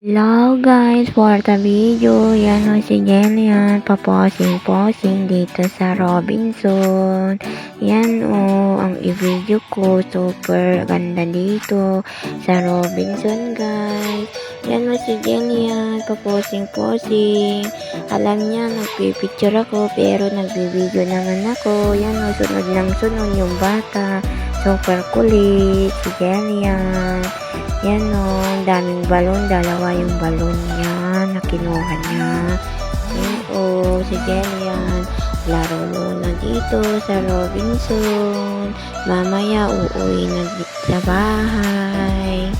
Hello guys, for the video, yan o si Jenny yan, paposing-posing dito sa Robinson. Yan o, ang i-video ko, super ganda dito sa Robinson guys. Yan o si Jenny yan, paposing-posing. Alam niya, nagpipicture ako, pero nagbi-video naman ako. Yan o, sunod ng sunod yung bata. Super kulit, si Jenny yan. Yan o, daming balon, dalawa yung balon niya na kinuha niya. Yan o, si Jenny yan, laro muna dito sa Robinson. Mamaya uuwi na sa bahay.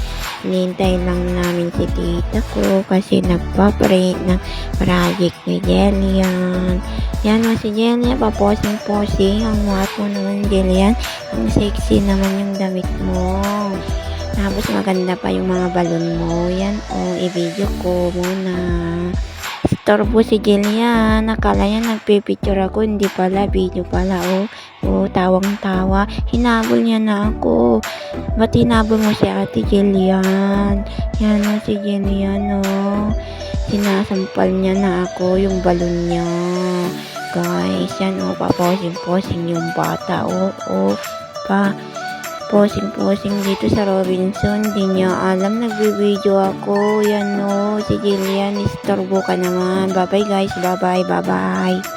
Hinintay lang namin si tita ko kasi nagpa-print ng project ni Jelly yan. Yan o si Jelly, paposing-posing. Ang muat mo naman Jelly yan. Ang sexy naman yung damit mo. Tapos maganda pa yung mga balon mo. Yan o, i-video ko muna. Storbo si Jillian. Nakala niya nagpipicture ako. Hindi pala, video pala o. O, tawang-tawa. Hinabol niya na ako. Ba't hinabol mo si ate Jillian? Yan o si Jillian o. Sinasampal niya na ako yung balon niya. Guys, yan o, paposing-posing yung bata. O, posing-posing dito sa Robinson. Di niya alam, nagbi-video ako. Yan o, si Jillian, istorbo ka naman. Bye-bye guys, bye-bye.